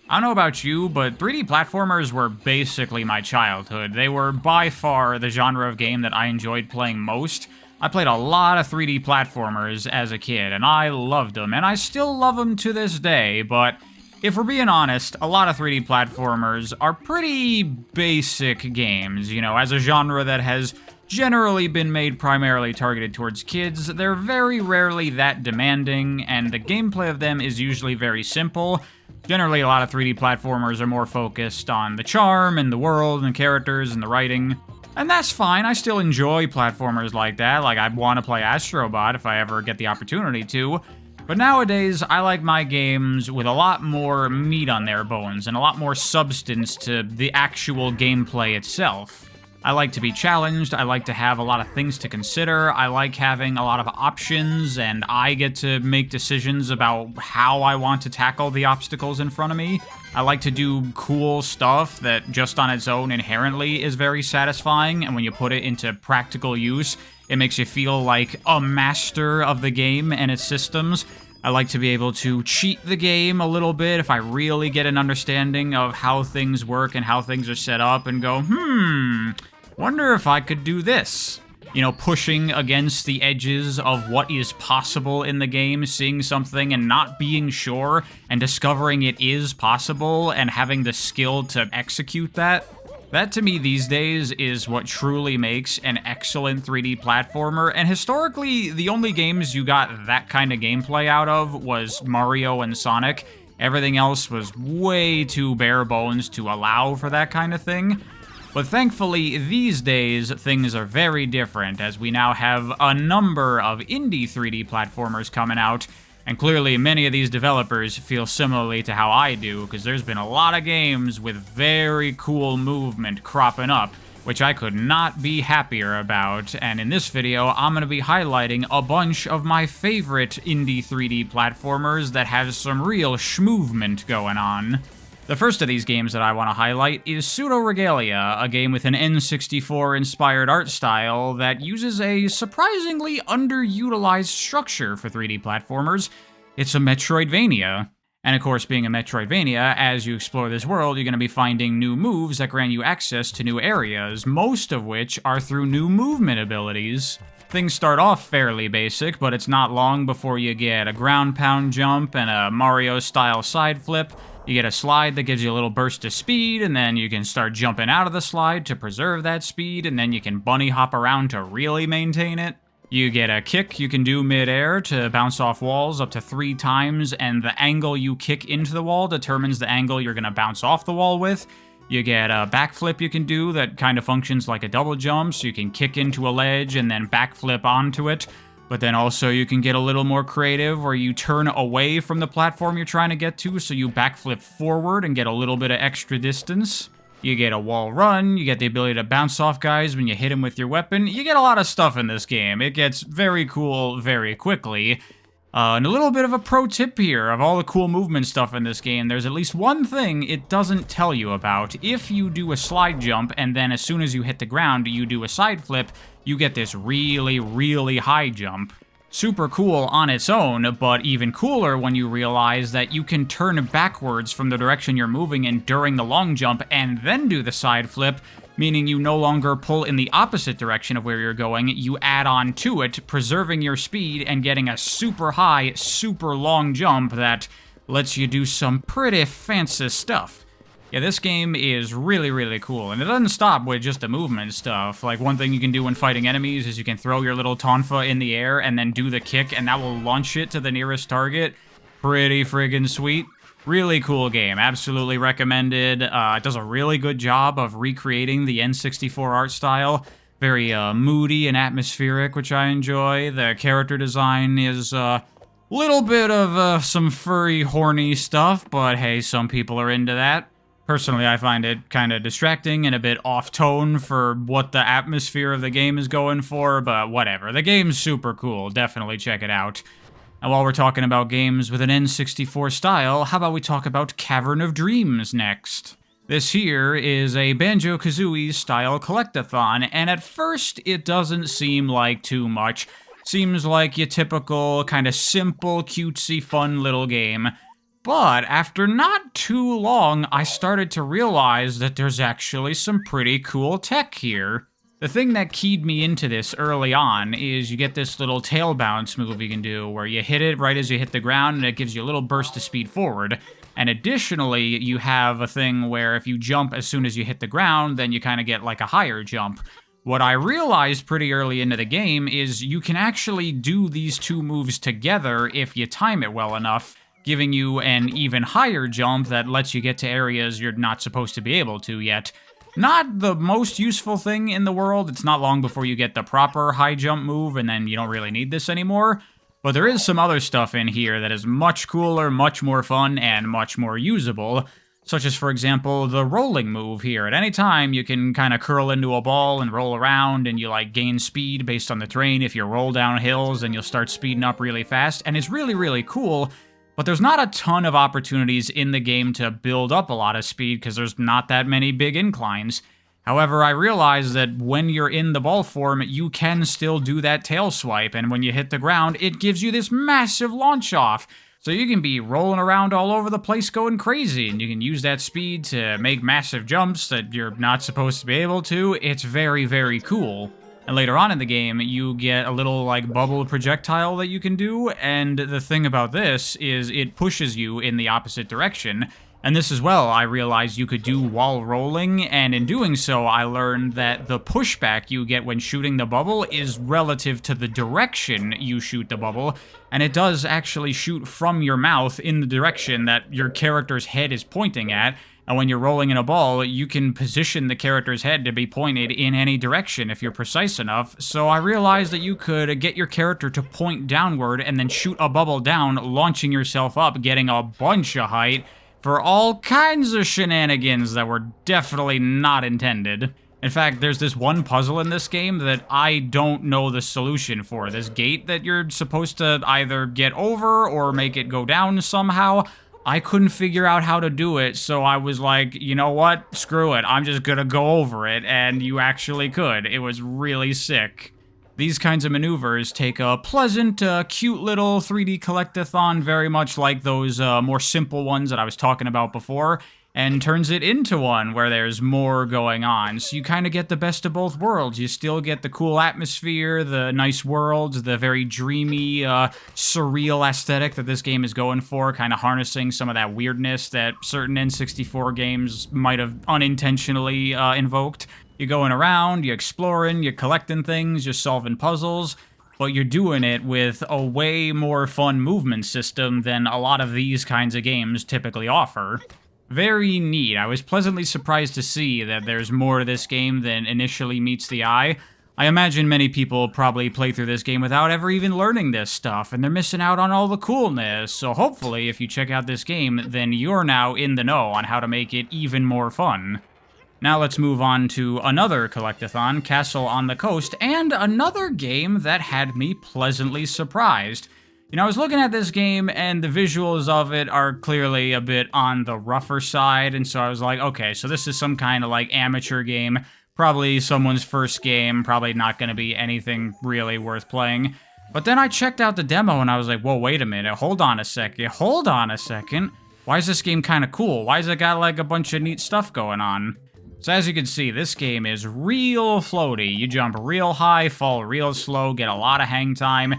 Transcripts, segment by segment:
I don't know about you, but 3D platformers were basically my childhood. They were by far the genre of game that I enjoyed playing most. I played a lot of 3D platformers as a kid, and I loved them, and I still love them to this day, but if we're being honest, a lot of 3D platformers are pretty basic games. You know, as a genre that has generally been made primarily targeted towards kids, they're very rarely that demanding, and the gameplay of them is usually very simple. Generally, a lot of 3D platformers are more focused on the charm and the world and the characters and the writing. And that's fine, I still enjoy platformers like that, like I want to play Astrobot if I ever get the opportunity to. But nowadays, I like my games with a lot more meat on their bones and a lot more substance to the actual gameplay itself. I like to be challenged, I like to have a lot of things to consider, I like having a lot of options, and I get to make decisions about how I want to tackle the obstacles in front of me. I like to do cool stuff that just on its own inherently is very satisfying, and when you put it into practical use, it makes you feel like a master of the game and its systems. I like to be able to cheat the game a little bit if I really get an understanding of how things work and how things are set up and go, wonder if I could do this. You know, pushing against the edges of what is possible in the game, seeing something and not being sure, and discovering it is possible and having the skill to execute that. That, to me, these days, is what truly makes an excellent 3D platformer, and historically, the only games you got that kind of gameplay out of was Mario and Sonic. Everything else was way too bare bones to allow for that kind of thing. But thankfully, these days, things are very different, as we now have a number of indie 3D platformers coming out, and clearly many of these developers feel similarly to how I do, because there's been a lot of games with very cool movement cropping up, which I could not be happier about, and in this video, I'm going to be highlighting a bunch of my favorite indie 3D platformers that have some real schmovement going on. The first of these games that I want to highlight is Pseudoregalia, a game with an N64-inspired art style that uses a surprisingly underutilized structure for 3D platformers. It's a Metroidvania. And of course, being a Metroidvania, as you explore this world, you're going to be finding new moves that grant you access to new areas, most of which are through new movement abilities. Things start off fairly basic, but it's not long before you get a ground pound jump and a Mario-style side flip. You get a slide that gives you a little burst of speed, and then you can start jumping out of the slide to preserve that speed, and then you can bunny hop around to really maintain it. You get a kick you can do mid-air to bounce off walls up to 3 times, and the angle you kick into the wall determines the angle you're going to bounce off the wall with. You get a backflip you can do that kind of functions like a double jump, so you can kick into a ledge and then backflip onto it. But then also you can get a little more creative where you turn away from the platform you're trying to get to, so you backflip forward and get a little bit of extra distance. You get a wall run, you get the ability to bounce off guys when you hit them with your weapon. You get a lot of stuff in this game. It gets very cool very quickly. And a little bit of a pro tip here, of all the cool movement stuff in this game, there's at least one thing it doesn't tell you about. If you do a slide jump, and then as soon as you hit the ground, you do a side flip, you get this really, really high jump. Super cool on its own, but even cooler when you realize that you can turn backwards from the direction you're moving in during the long jump and then do the side flip, meaning you no longer pull in the opposite direction of where you're going, you add on to it, preserving your speed and getting a super high, super long jump that lets you do some pretty fancy stuff. Yeah, this game is really, really cool, and it doesn't stop with just the movement stuff. Like, one thing you can do when fighting enemies is you can throw your little tonfa in the air and then do the kick, and that will launch it to the nearest target. Pretty friggin' sweet. Really cool game. Absolutely recommended. It does a really good job of recreating the N64 art style. Very moody and atmospheric, which I enjoy. The character design is little bit of some furry, horny stuff, but hey, some people are into that. Personally, I find it kind of distracting and a bit off-tone for what the atmosphere of the game is going for, but whatever. The game's super cool. Definitely check it out. And while we're talking about games with an N64 style, how about we talk about Cavern of Dreams next? This here is a Banjo-Kazooie style collectathon, and at first it doesn't seem like too much. Seems like your typical kind of simple, cutesy, fun little game. But after not too long, I started to realize that there's actually some pretty cool tech here. The thing that keyed me into this early on is you get this little tail bounce move you can do where you hit it right as you hit the ground and it gives you a little burst of speed forward. And additionally, you have a thing where if you jump as soon as you hit the ground, then you kind of get like a higher jump. What I realized pretty early into the game is you can actually do these two moves together if you time it well enough, giving you an even higher jump that lets you get to areas you're not supposed to be able to yet. Not the most useful thing in the world. It's not long before you get the proper high jump move, and then you don't really need this anymore. But there is some other stuff in here that is much cooler, much more fun, and much more usable. Such as, for example, the rolling move here. At any time, you can kind of curl into a ball and roll around, and you, like, gain speed based on the terrain. If you roll down hills, and you'll start speeding up really fast. And it's really, really cool. But there's not a ton of opportunities in the game to build up a lot of speed because there's not that many big inclines. However, I realized that when you're in the ball form, you can still do that tail swipe, and when you hit the ground, it gives you this massive launch off. So you can be rolling around all over the place going crazy, and you can use that speed to make massive jumps that you're not supposed to be able to. It's very, very cool. And later on in the game, you get a little, like, bubble projectile that you can do, and the thing about this is it pushes you in the opposite direction. And this as well, I realized you could do while rolling, and in doing so, I learned that the pushback you get when shooting the bubble is relative to the direction you shoot the bubble, and it does actually shoot from your mouth in the direction that your character's head is pointing at. And when you're rolling in a ball, you can position the character's head to be pointed in any direction if you're precise enough. So I realized that you could get your character to point downward and then shoot a bubble down, launching yourself up, getting a bunch of height for all kinds of shenanigans that were definitely not intended. In fact, there's this one puzzle in this game that I don't know the solution for. This gate that you're supposed to either get over or make it go down somehow. I couldn't figure out how to do it, so I was like, you know what? Screw it. I'm just gonna go over it, and you actually could. It was really sick. These kinds of maneuvers take a pleasant, cute little 3D collectathon, very much like those more simple ones that I was talking about before, and turns it into one where there's more going on. So you kind of get the best of both worlds. You still get the cool atmosphere, the nice worlds, the very dreamy, surreal aesthetic that this game is going for, kind of harnessing some of that weirdness that certain N64 games might have unintentionally invoked. You're going around, you're exploring, you're collecting things, you're solving puzzles, but you're doing it with a way more fun movement system than a lot of these kinds of games typically offer. Very neat. I was pleasantly surprised to see that there's more to this game than initially meets the eye. I imagine many people probably play through this game without ever even learning this stuff, and they're missing out on all the coolness. So hopefully, if you check out this game, then you're now in the know on how to make it even more fun. Now let's move on to another collectathon, Castle on the Coast, and another game that had me pleasantly surprised. You know, I was looking at this game, and the visuals of it are clearly a bit on the rougher side, and so I was like, okay, so this is some kind of, like, amateur game, probably someone's first game, probably not going to be anything really worth playing. But then I checked out the demo, and I was like, whoa, wait a minute, hold on a second. Why is this game kind of cool? Why has it got, like, a bunch of neat stuff going on? So as you can see, this game is real floaty. You jump real high, fall real slow, get a lot of hang time.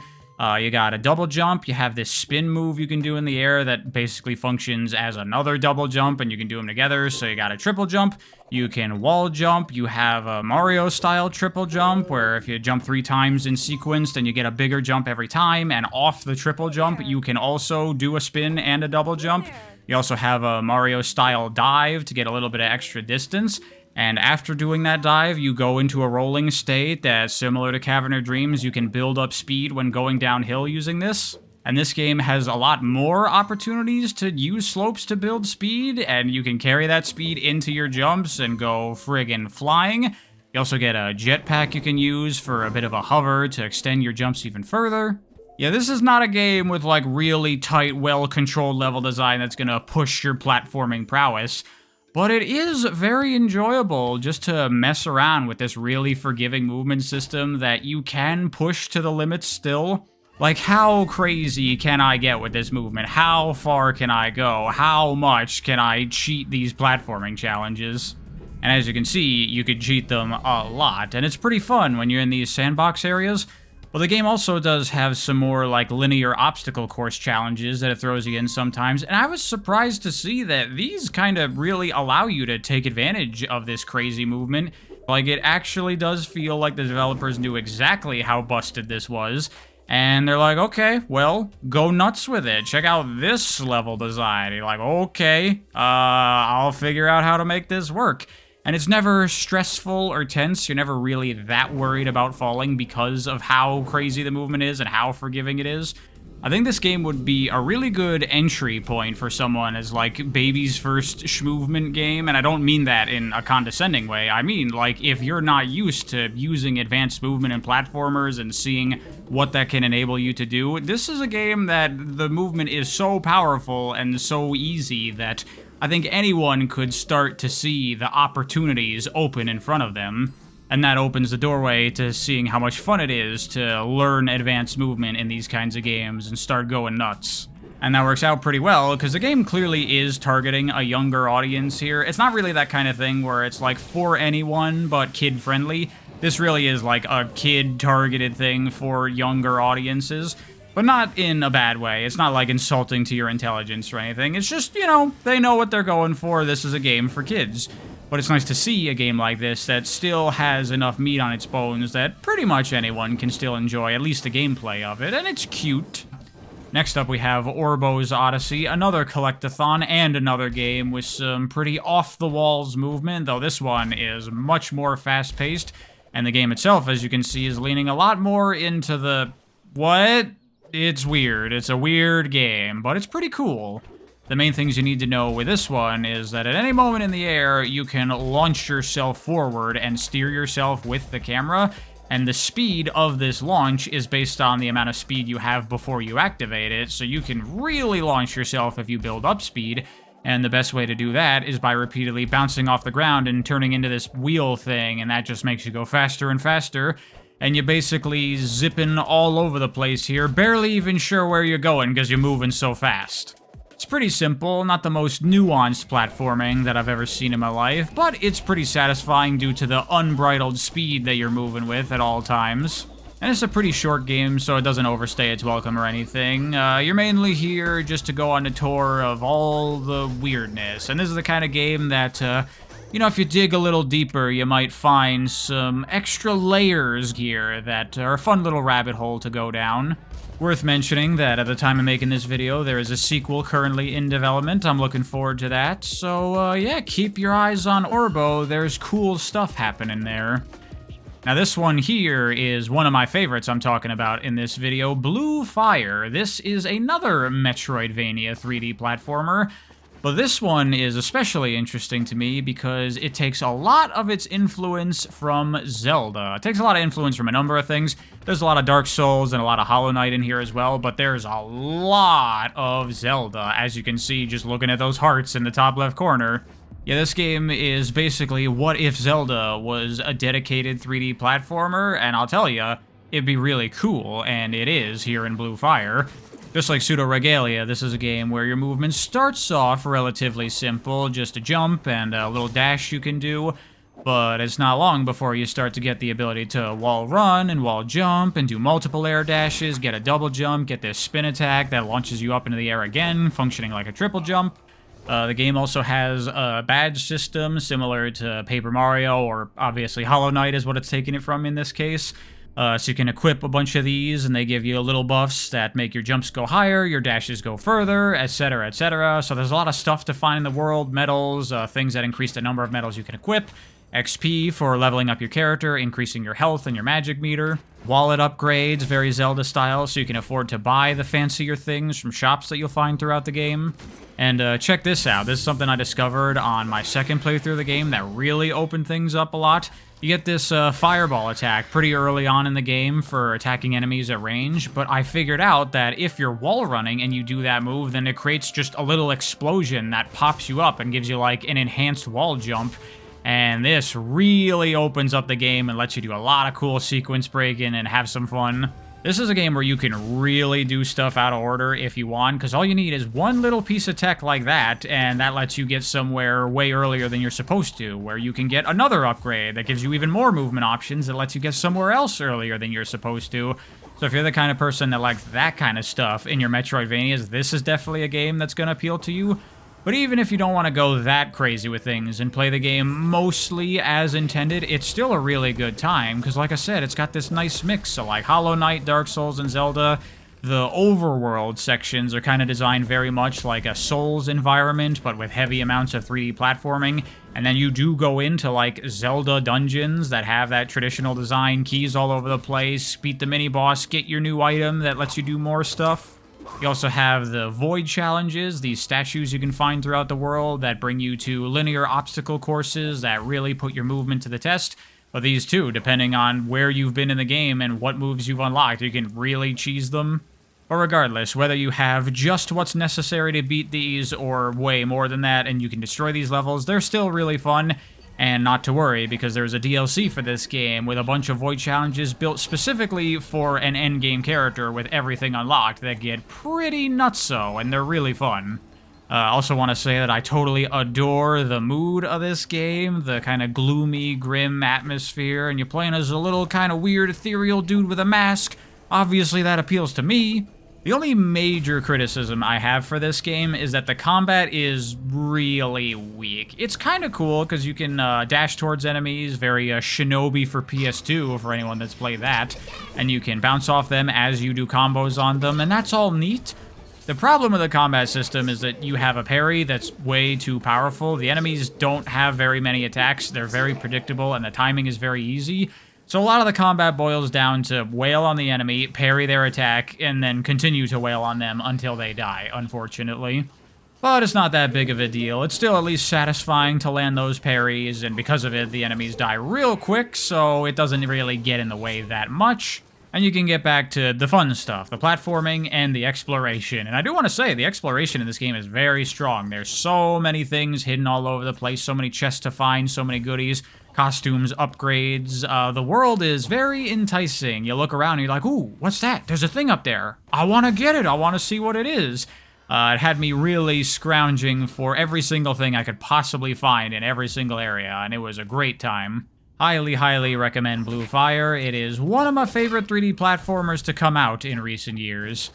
You got a double jump, you have this spin move you can do in the air that basically functions as another double jump, and you can do them together, so you got a triple jump. You can wall jump, you have a Mario-style triple jump, where if you jump 3 times in sequence, then you get a bigger jump every time, and off the triple jump, you can also do a spin and a double jump. You also have a Mario-style dive to get a little bit of extra distance. And after doing that dive, you go into a rolling state that's similar to Cavern of Dreams. You can build up speed when going downhill using this. And this game has a lot more opportunities to use slopes to build speed, and you can carry that speed into your jumps and go friggin' flying. You also get a jetpack you can use for a bit of a hover to extend your jumps even further. Yeah, this is not a game with, like, really tight, well-controlled level design that's gonna push your platforming prowess. But it is very enjoyable just to mess around with this really forgiving movement system that you can push to the limits still. Like, how crazy can I get with this movement? How far can I go? How much can I cheat these platforming challenges? And as you can see, you could cheat them a lot, and it's pretty fun when you're in these sandbox areas. Well, the game also does have some more, like, linear obstacle course challenges that it throws you in sometimes, and I was surprised to see that these kind of really allow you to take advantage of this crazy movement. Like, it actually does feel like the developers knew exactly how busted this was, and they're like, okay, well, go nuts with it. Check out this level design. You're like, okay, I'll figure out how to make this work. And it's never stressful or tense. You're never really that worried about falling because of how crazy the movement is and how forgiving it is. I think this game would be a really good entry point for someone as, like, baby's first schmovement game, and I don't mean that in a condescending way. I mean, like, if you're not used to using advanced movement in platformers and seeing what that can enable you to do, this is a game that the movement is so powerful and so easy that I think anyone could start to see the opportunities open in front of them. And that opens the doorway to seeing how much fun it is to learn advanced movement in these kinds of games and start going nuts. And that works out pretty well, because the game clearly is targeting a younger audience here. It's not really that kind of thing where it's like for anyone, but kid-friendly. This really is like a kid-targeted thing for younger audiences, but not in a bad way. It's not like insulting to your intelligence or anything. It's just, you know, they know what they're going for. This is a game for kids. But it's nice to see a game like this that still has enough meat on its bones that pretty much anyone can still enjoy at least the gameplay of it, and it's cute. Next up we have Orbo's Odyssey, another collectathon and another game with some pretty off-the-walls movement, though this one is much more fast-paced, and the game itself, as you can see, is leaning a lot more into the... what? It's weird. It's a weird game, but it's pretty cool. The main things you need to know with this one is that at any moment in the air, you can launch yourself forward and steer yourself with the camera, and the speed of this launch is based on the amount of speed you have before you activate it, so you can really launch yourself if you build up speed, and the best way to do that is by repeatedly bouncing off the ground and turning into this wheel thing, and that just makes you go faster and faster, and you're basically zipping all over the place here, barely even sure where you're going because you're moving so fast. It's pretty simple, not the most nuanced platforming that I've ever seen in my life, but it's pretty satisfying due to the unbridled speed that you're moving with at all times. And it's a pretty short game, so it doesn't overstay its welcome or anything. You're mainly here just to go on a tour of all the weirdness, and this is the kind of game that, you know, if you dig a little deeper, you might find some extra layers here that are a fun little rabbit hole to go down. Worth mentioning that at the time of making this video, there is a sequel currently in development. I'm looking forward to that. So, yeah, keep your eyes on Orbo. There's cool stuff happening there. Now, this one here is one of my favorites I'm talking about in this video, Blue Fire. This is another Metroidvania 3D platformer. But this one is especially interesting to me because it takes a lot of its influence from Zelda. It takes a lot of influence from a number of things. There's a lot of Dark Souls and a lot of Hollow Knight in here as well, but there's a lot of Zelda, as you can see just looking at those hearts in the top left corner. Yeah, this game is basically what if Zelda was a dedicated 3D platformer, and I'll tell you, it'd be really cool, and it is here in Blue Fire. Just like Pseudoregalia, this is a game where your movement starts off relatively simple, just a jump and a little dash you can do, but it's not long before you start to get the ability to wall run and wall jump and do multiple air dashes, get a double jump, get this spin attack that launches you up into the air again, functioning like a triple jump. The game also has a badge system similar to Paper Mario, or obviously Hollow Knight is what it's taking it from in this case. So you can equip a bunch of these, and they give you little buffs that make your jumps go higher, your dashes go further, etc., etc. So there's a lot of stuff to find in the world, medals, things that increase the number of medals you can equip, XP for leveling up your character, increasing your health and your magic meter, wallet upgrades, very Zelda style, so you can afford to buy the fancier things from shops that you'll find throughout the game. And check this out, this is something I discovered on my second playthrough of the game that really opened things up a lot. You get this fireball attack pretty early on in the game for attacking enemies at range, but I figured out that if you're wall running and you do that move, then it creates just a little explosion that pops you up and gives you like an enhanced wall jump, and this really opens up the game and lets you do a lot of cool sequence breaking and have some fun. This is a game where you can really do stuff out of order if you want, because all you need is one little piece of tech like that, and that lets you get somewhere way earlier than you're supposed to, where you can get another upgrade that gives you even more movement options that lets you get somewhere else earlier than you're supposed to. So if you're the kind of person that likes that kind of stuff in your Metroidvanias, this is definitely a game that's going to appeal to you. But even if you don't want to go that crazy with things and play the game mostly as intended, it's still a really good time, because like I said, it's got this nice mix. So like Hollow Knight, Dark Souls, and Zelda, the overworld sections are kind of designed very much like a Souls environment, but with heavy amounts of 3D platforming. And then you do go into like Zelda dungeons that have that traditional design, keys all over the place, beat the mini-boss, get your new item that lets you do more stuff. You also have the void challenges, these statues you can find throughout the world that bring you to linear obstacle courses that really put your movement to the test. But these too, depending on where you've been in the game and what moves you've unlocked, you can really cheese them. But regardless, whether you have just what's necessary to beat these or way more than that and you can destroy these levels, they're still really fun. And not to worry, because there's a DLC for this game with a bunch of void challenges built specifically for an endgame character with everything unlocked that get pretty nutso, and they're really fun. I also want to say that I totally adore the mood of this game, the kind of gloomy, grim atmosphere, and you're playing as a little kind of weird, ethereal dude with a mask. Obviously that appeals to me. The only major criticism I have for this game is that the combat is really weak. It's kind of cool because you can dash towards enemies, very Shinobi for PS2 for anyone that's played that, and you can bounce off them as you do combos on them, and that's all neat. The problem with the combat system is that you have a parry that's way too powerful. The enemies don't have very many attacks, they're very predictable, and the timing is very easy. So a lot of the combat boils down to wail on the enemy, parry their attack, and then continue to wail on them until they die, unfortunately. But it's not that big of a deal. It's still at least satisfying to land those parries, and because of it, the enemies die real quick, so it doesn't really get in the way that much. And you can get back to the fun stuff, the platforming and the exploration. And I do want to say, the exploration in this game is very strong. There's so many things hidden all over the place, so many chests to find, so many goodies. Costumes, upgrades, the world is very enticing. You look around and you're like, ooh, what's that? There's a thing up there. I want to get it. I want to see what it is. It had me really scrounging for every single thing I could possibly find in every single area, and it was a great time. Highly, highly recommend Blue Fire. It is one of my favorite 3D platformers to come out in recent years.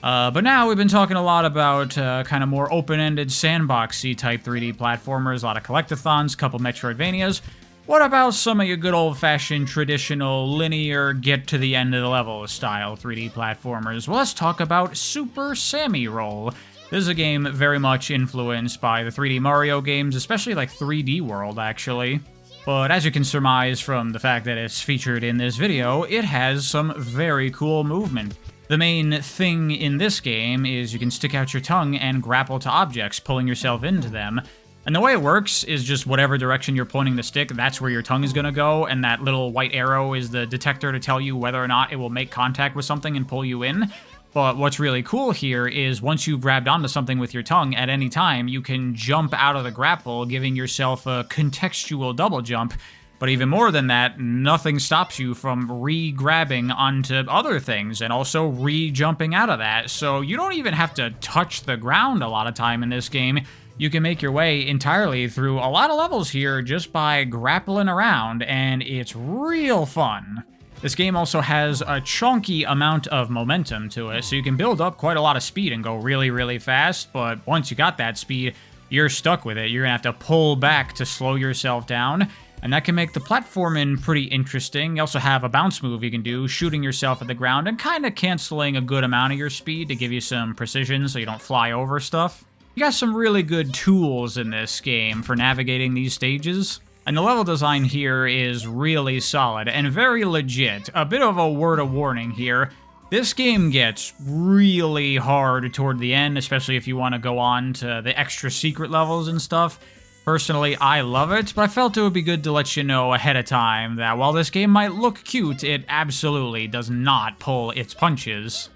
But now we've been talking a lot about kind of more open-ended, sandboxy type 3D platformers, a lot of collectathons, a couple Metroidvanias. What about some of your good old-fashioned, traditional, linear, get-to-the-end-of-the-level style 3D platformers? Well, let's talk about Super Sami Roll. This is a game very much influenced by the 3D Mario games, especially like 3D World, actually. But as you can surmise from the fact that it's featured in this video, it has some very cool movement. The main thing in this game is you can stick out your tongue and grapple to objects, pulling yourself into them. And the way it works is just whatever direction you're pointing the stick, that's where your tongue is going to go, and that little white arrow is the detector to tell you whether or not it will make contact with something and pull you in. But what's really cool here is once you've grabbed onto something with your tongue at any time, you can jump out of the grapple, giving yourself a contextual double jump. But even more than that, nothing stops you from re-grabbing onto other things and also re-jumping out of that. So you don't even have to touch the ground a lot of time in this game. You can make your way entirely through a lot of levels here just by grappling around, and it's real fun. This game also has a chunky amount of momentum to it, so you can build up quite a lot of speed and go really, really fast, but once you got that speed, you're stuck with it. You're gonna have to pull back to slow yourself down, and that can make the platforming pretty interesting. You also have a bounce move you can do, shooting yourself at the ground and kind of canceling a good amount of your speed to give you some precision so you don't fly over stuff. You got some really good tools in this game for navigating these stages. And the level design here is really solid and very legit. A bit of a word of warning here. This game gets really hard toward the end, especially if you want to go on to the extra secret levels and stuff. Personally, I love it, but I felt it would be good to let you know ahead of time that while this game might look cute, it absolutely does not pull its punches.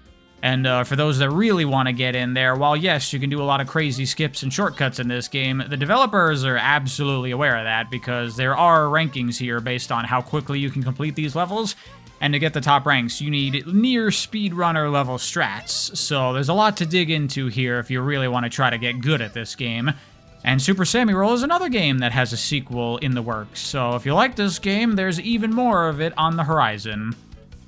And for those that really want to get in there, while yes, you can do a lot of crazy skips and shortcuts in this game, the developers are absolutely aware of that because there are rankings here based on how quickly you can complete these levels. And to get the top ranks, you need near speedrunner level strats. So there's a lot to dig into here if you really want to try to get good at this game. And Super Sami Roll is another game that has a sequel in the works. So if you like this game, there's even more of it on the horizon.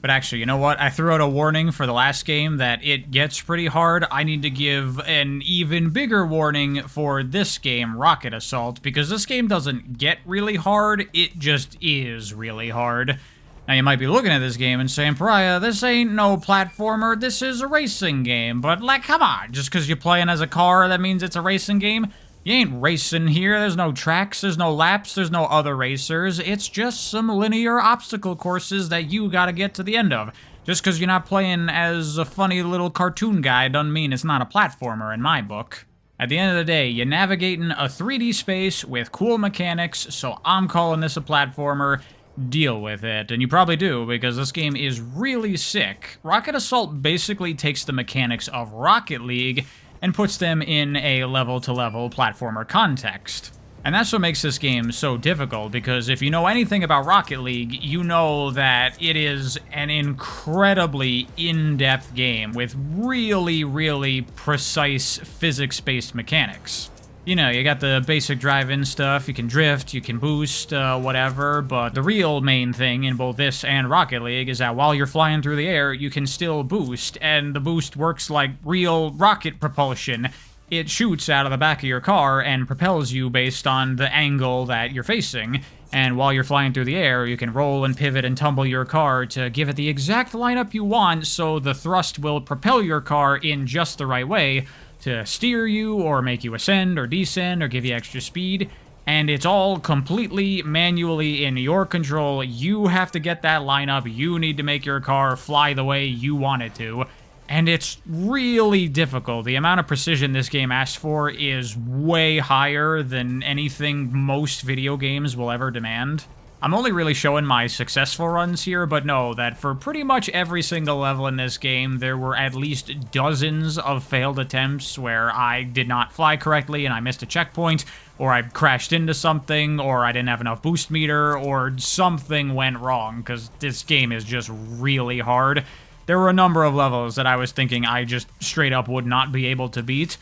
But actually, you know what? I threw out a warning for the last game that it gets pretty hard. I need to give an even bigger warning for this game, Rocket Assault, because this game doesn't get really hard, it just is really hard. Now, you might be looking at this game and saying, Pariah, this ain't no platformer, this is a racing game. But, like, come on, just because you're playing as a car, that means it's a racing game? You ain't racing here, there's no tracks, there's no laps, there's no other racers. It's just some linear obstacle courses that you gotta get to the end of. Just because you're not playing as a funny little cartoon guy doesn't mean it's not a platformer in my book. At the end of the day, you're navigating a 3D space with cool mechanics, so I'm calling this a platformer. Deal with it, and you probably do, because this game is really sick. Rocket Assault basically takes the mechanics of Rocket League and puts them in a level-to-level platformer context. And that's what makes this game so difficult, because if you know anything about Rocket League, you know that it is an incredibly in-depth game with really, really precise physics-based mechanics. You know, you got the basic drive-in stuff, you can drift, you can boost, whatever, but the real main thing in both this and Rocket League is that while you're flying through the air, you can still boost, and the boost works like real rocket propulsion. It shoots out of the back of your car and propels you based on the angle that you're facing, and while you're flying through the air, you can roll and pivot and tumble your car to give it the exact lineup you want so the thrust will propel your car in just the right way, to steer you, or make you ascend, or descend, or give you extra speed, and it's all completely manually in your control. You have to get that lineup, you need to make your car fly the way you want it to, and it's really difficult. The amount of precision this game asks for is way higher than anything most video games will ever demand. I'm only really showing my successful runs here, but know that for pretty much every single level in this game, there were at least dozens of failed attempts where I did not fly correctly and I missed a checkpoint, or I crashed into something, or I didn't have enough boost meter, or something went wrong, because this game is just really hard. There were a number of levels that I was thinking I just straight up would not be able to beat.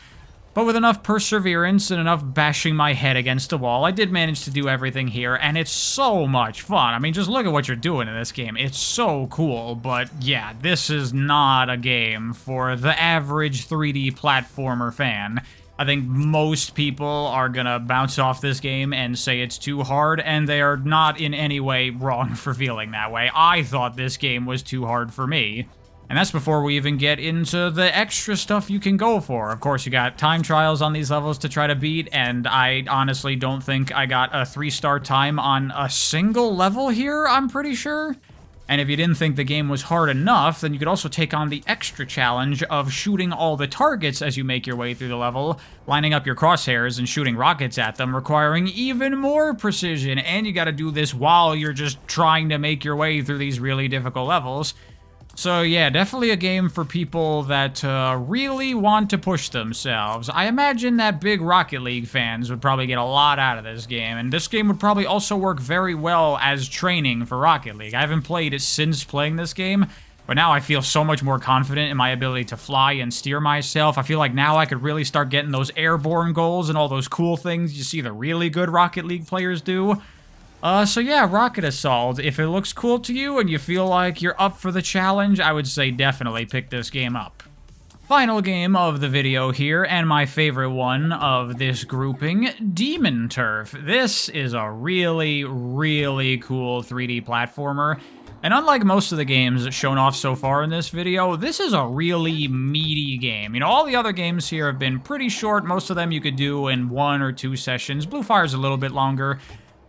But with enough perseverance and enough bashing my head against a wall, I did manage to do everything here, and it's so much fun. I mean, just look at what you're doing in this game. It's so cool, but yeah, this is not a game for the average 3D platformer fan. I think most people are gonna bounce off this game and say it's too hard, and they are not in any way wrong for feeling that way. I thought this game was too hard for me. And that's before we even get into the extra stuff you can go for. Of course, you got time trials on these levels to try to beat, and I honestly don't think I got a 3-star time on a single level here, I'm pretty sure. And if you didn't think the game was hard enough, then you could also take on the extra challenge of shooting all the targets as you make your way through the level, lining up your crosshairs and shooting rockets at them, requiring even more precision, and you gotta do this while you're just trying to make your way through these really difficult levels. So yeah, definitely a game for people that really want to push themselves. I imagine that big Rocket League fans would probably get a lot out of this game, and this game would probably also work very well as training for Rocket League. I haven't played it since playing this game, but now I feel so much more confident in my ability to fly and steer myself. I feel like now I could really start getting those airborne goals and all those cool things you see the really good Rocket League players do. So yeah, Rocket Assault, if it looks cool to you and you feel like you're up for the challenge, I would say definitely pick this game up. Final game of the video here, and my favorite one of this grouping, Demon Turf. This is a really, really cool 3D platformer, and unlike most of the games shown off so far in this video, this is a really meaty game. You know, all the other games here have been pretty short. Most of them you could do in 1 or 2 sessions. Blue Fire's a little bit longer.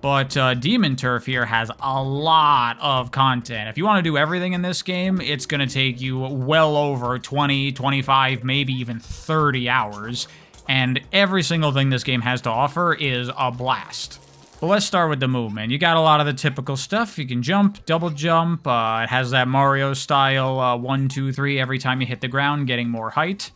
But Demon Turf here has a lot of content. If you want to do everything in this game, it's going to take you well over 20, 25, maybe even 30 hours. And every single thing this game has to offer is a blast. But let's start with the movement. You got a lot of the typical stuff. You can jump, double jump. It has that Mario style 1, 2, 3 every time you hit the ground, getting more height.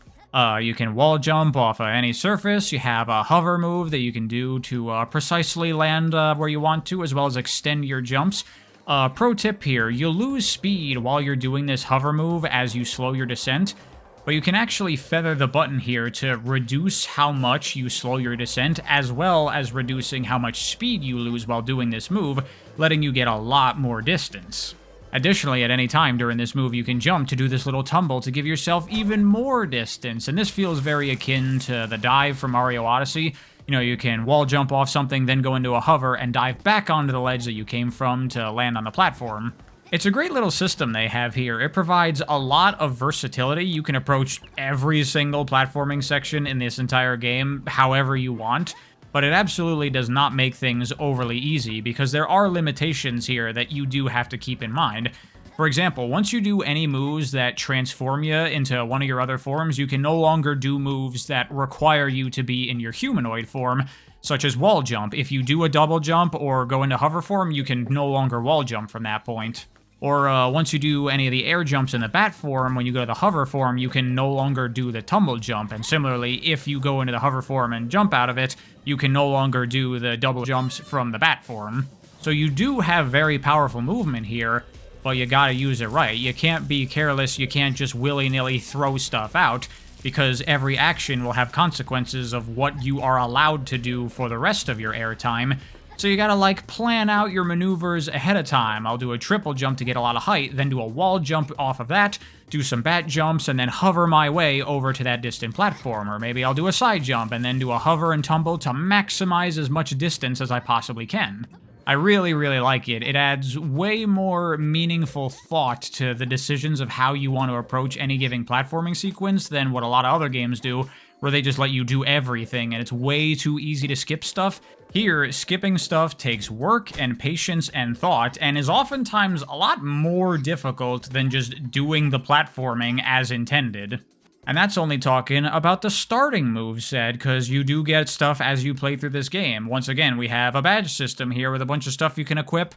You can wall jump off of any surface. You have a hover move that you can do to precisely land where you want to, as well as extend your jumps. Pro tip here, you'll lose speed while you're doing this hover move as you slow your descent, but you can actually feather the button here to reduce how much you slow your descent, as well as reducing how much speed you lose while doing this move, letting you get a lot more distance. Additionally, at any time during this move, you can jump to do this little tumble to give yourself even more distance, and this feels very akin to the dive from Mario Odyssey. You know, you can wall jump off something, then go into a hover, and dive back onto the ledge that you came from to land on the platform. It's a great little system they have here. It provides a lot of versatility. You can approach every single platforming section in this entire game however you want, but it absolutely does not make things overly easy because there are limitations here that you do have to keep in mind. For example, once you do any moves that transform you into one of your other forms, you can no longer do moves that require you to be in your humanoid form, such as wall jump. If you do a double jump or go into hover form, you can no longer wall jump from that point. Or once you do any of the air jumps in the bat form, when you go to the hover form, you can no longer do the tumble jump. And similarly, if you go into the hover form and jump out of it, you can no longer do the double jumps from the bat form. So you do have very powerful movement here, but you gotta use it right. You can't be careless, you can't just willy-nilly throw stuff out, because every action will have consequences of what you are allowed to do for the rest of your airtime. So you gotta, like, plan out your maneuvers ahead of time. I'll do a triple jump to get a lot of height, then do a wall jump off of that, do some bat jumps, and then hover my way over to that distant platform. Or maybe I'll do a side jump, and then do a hover and tumble to maximize as much distance as I possibly can. I really, really like it. It adds way more meaningful thought to the decisions of how you want to approach any given platforming sequence than what a lot of other games do, where they just let you do everything and it's way too easy to skip stuff. Here, skipping stuff takes work and patience and thought, and is oftentimes a lot more difficult than just doing the platforming as intended. And that's only talking about the starting moveset, because you do get stuff as you play through this game. Once again, we have a badge system here with a bunch of stuff you can equip.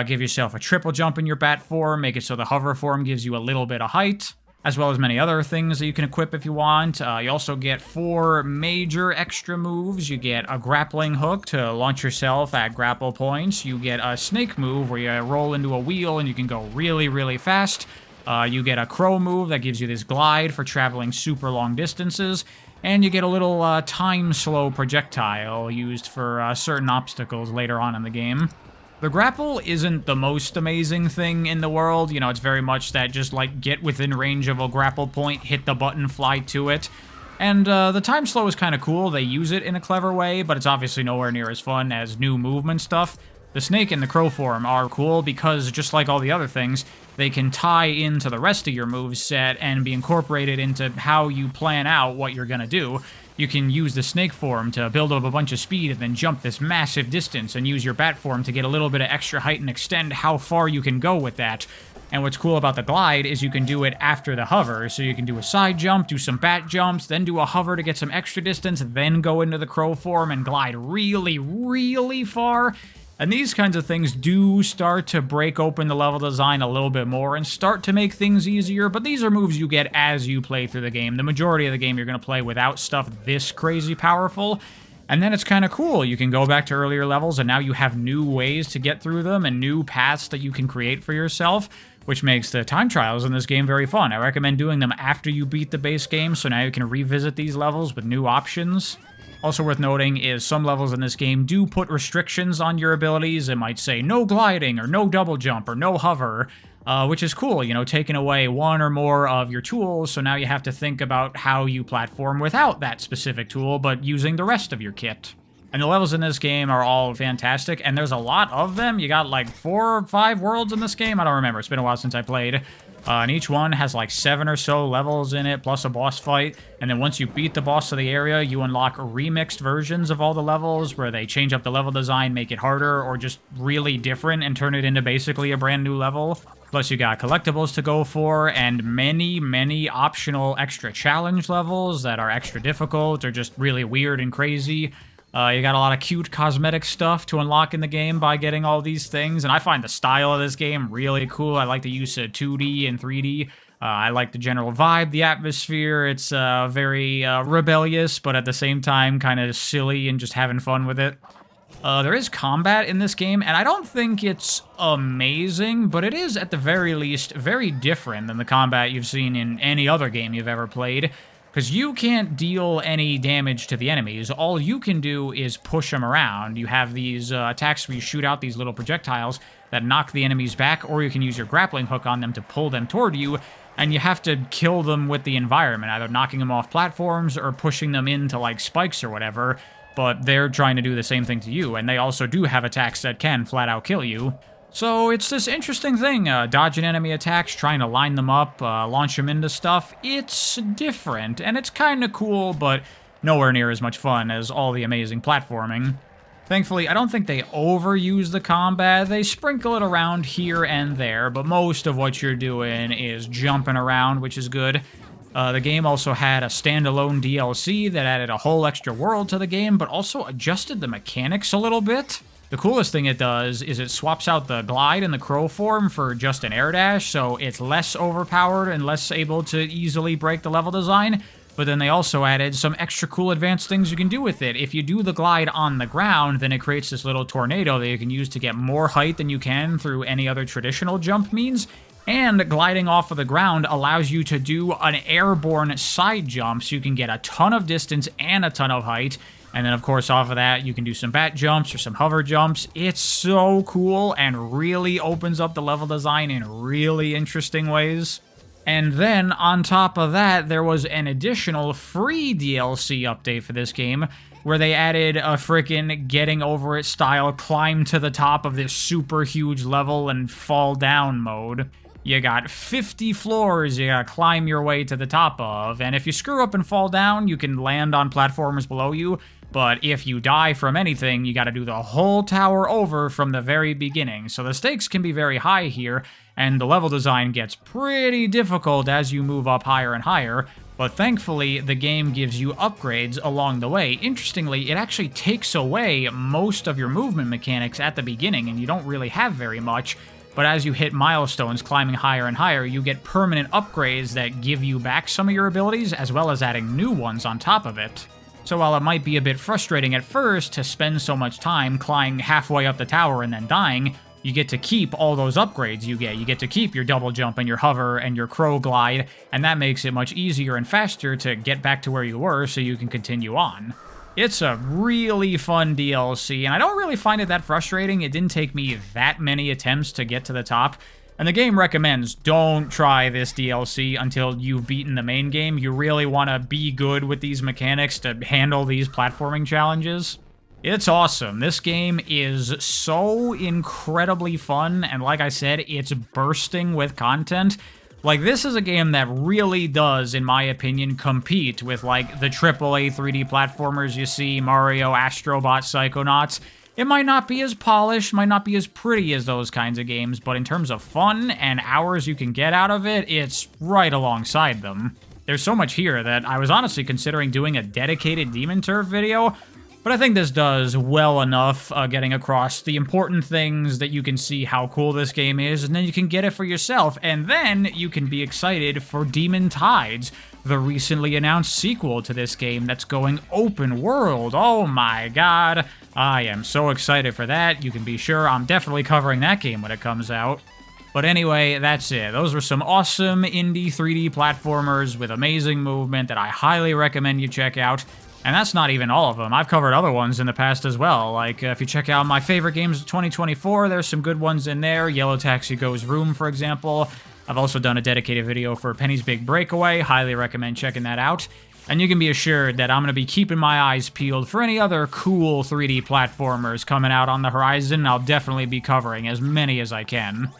Give yourself a triple jump in your bat form, make it so the hover form gives you a little bit of height, as well as many other things that you can equip if you want. You also get 4 major extra moves. You get a grappling hook to launch yourself at grapple points. You get a snake move where you roll into a wheel and you can go really, really fast. You get a crow move that gives you this glide for traveling super long distances, and you get a little time-slow projectile used for certain obstacles later on in the game. The grapple isn't the most amazing thing in the world. You know, it's very much that just, like, get within range of a grapple point, hit the button, fly to it. And the time slow is kind of cool. They use it in a clever way, but it's obviously nowhere near as fun as new movement stuff. The snake and the crow form are cool because, just like all the other things, they can tie into the rest of your moveset and be incorporated into how you plan out what you're gonna do. You can use the snake form to build up a bunch of speed and then jump this massive distance, and use your bat form to get a little bit of extra height and extend how far you can go with that. And what's cool about the glide is you can do it after the hover, so you can do a side jump, do some bat jumps, then do a hover to get some extra distance, then go into the crow form and glide really, really far. And these kinds of things do start to break open the level design a little bit more and start to make things easier, but these are moves you get as you play through the game. The majority of the game you're going to play without stuff this crazy powerful, and then it's kind of cool. You can go back to earlier levels, and now you have new ways to get through them and new paths that you can create for yourself, which makes the time trials in this game very fun. I recommend doing them after you beat the base game, so now you can revisit these levels with new options. Also worth noting is some levels in this game do put restrictions on your abilities. It might say no gliding, or no double jump, or no hover, which is cool, you know, taking away one or more of your tools, so now you have to think about how you platform without that specific tool, but using the rest of your kit. And the levels in this game are all fantastic, and there's a lot of them. You got like 4 or 5 worlds in this game? I don't remember, it's been a while since I played. And each one has like 7 or so levels in it, plus a boss fight. And then once you beat the boss of the area, you unlock remixed versions of all the levels, where they change up the level design, make it harder, or just really different, and turn it into basically a brand new level. Plus you got collectibles to go for, and many, many optional extra challenge levels that are extra difficult, or just really weird and crazy. You got a lot of cute cosmetic stuff to unlock in the game by getting all these things, and I find the style of this game really cool. I like the use of 2D and 3D. I like the general vibe, the atmosphere. It's very rebellious, but at the same time kind of silly and just having fun with it. There is combat in this game, and I don't think it's amazing, but it is, at the very least, very different than the combat you've seen in any other game you've ever played, because you can't deal any damage to the enemies. All you can do is push them around. You have these attacks where you shoot out these little projectiles that knock the enemies back, or you can use your grappling hook on them to pull them toward you, and you have to kill them with the environment, either knocking them off platforms or pushing them into, like, spikes or whatever. But they're trying to do the same thing to you, and they also do have attacks that can flat-out kill you. So it's this interesting thing, dodging enemy attacks, trying to line them up, launch them into stuff. It's different, and it's kind of cool, but nowhere near as much fun as all the amazing platforming. Thankfully, I don't think they overuse the combat. They sprinkle it around here and there, but most of what you're doing is jumping around, which is good. The game also had a standalone DLC that added a whole extra world to the game, but also adjusted the mechanics a little bit. The coolest thing it does is it swaps out the glide and the crow form for just an air dash, so it's less overpowered and less able to easily break the level design. But then they also added some extra cool advanced things you can do with it. If you do the glide on the ground, then it creates this little tornado that you can use to get more height than you can through any other traditional jump means. And gliding off of the ground allows you to do an airborne side jump, so you can get a ton of distance and a ton of height. And then, of course, off of that, you can do some bat jumps or some hover jumps. It's so cool and really opens up the level design in really interesting ways. And then, on top of that, there was an additional free DLC update for this game, where they added a frickin' getting over it style climb to the top of this super huge level and fall down mode. You got 50 floors you gotta climb your way to the top of, and if you screw up and fall down, you can land on platforms below you, but if you die from anything, you gotta do the whole tower over from the very beginning. So the stakes can be very high here, and the level design gets pretty difficult as you move up higher and higher, but thankfully, the game gives you upgrades along the way. Interestingly, it actually takes away most of your movement mechanics at the beginning, and you don't really have very much. But as you hit milestones climbing higher and higher, you get permanent upgrades that give you back some of your abilities, as well as adding new ones on top of it. So while it might be a bit frustrating at first to spend so much time climbing halfway up the tower and then dying, you get to keep all those upgrades you get. You get to keep your double jump and your hover and your crow glide, and that makes it much easier and faster to get back to where you were so you can continue on. It's a really fun DLC, and I don't really find it that frustrating. It didn't take me that many attempts to get to the top, and the game recommends don't try this DLC until you've beaten the main game. You really want to be good with these mechanics to handle these platforming challenges. It's awesome. This game is so incredibly fun, and like I said, it's bursting with content. Like, this is a game that really does, in my opinion, compete with, like, the AAA 3D platformers you see, Mario, Astrobot, Psychonauts. It might not be as polished, might not be as pretty as those kinds of games, but in terms of fun and hours you can get out of it, it's right alongside them. There's so much here that I was honestly considering doing a dedicated Demon Turf video, but I think this does well enough getting across the important things that you can see how cool this game is, and then you can get it for yourself, and then you can be excited for Demon Tides, the recently announced sequel to this game that's going open world. Oh my god, I am so excited for that. You can be sure I'm definitely covering that game when it comes out. But anyway, that's it. Those were some awesome indie 3D platformers with amazing movement that I highly recommend you check out. And that's not even all of them. I've covered other ones in the past as well. Like, if you check out my favorite games of 2024, there's some good ones in there. Yellow Taxi Goes Room, for example. I've also done a dedicated video for Penny's Big Breakaway. Highly recommend checking that out. And you can be assured that I'm going to be keeping my eyes peeled for any other cool 3D platformers coming out on the horizon. I'll definitely be covering as many as I can.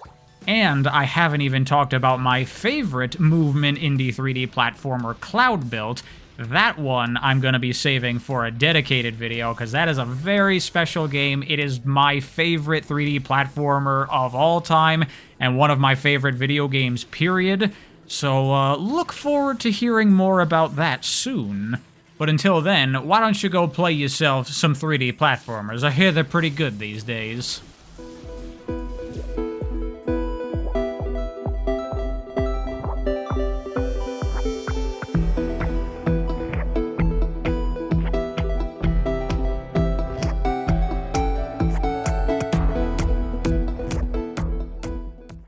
And I haven't even talked about my favorite movement indie 3D platformer, Cloud Built. That one I'm going to be saving for a dedicated video, because that is a very special game. It is my favorite 3D platformer of all time, and one of my favorite video games, period. So look forward to hearing more about that soon. But until then, why don't you go play yourself some 3D platformers? I hear they're pretty good these days.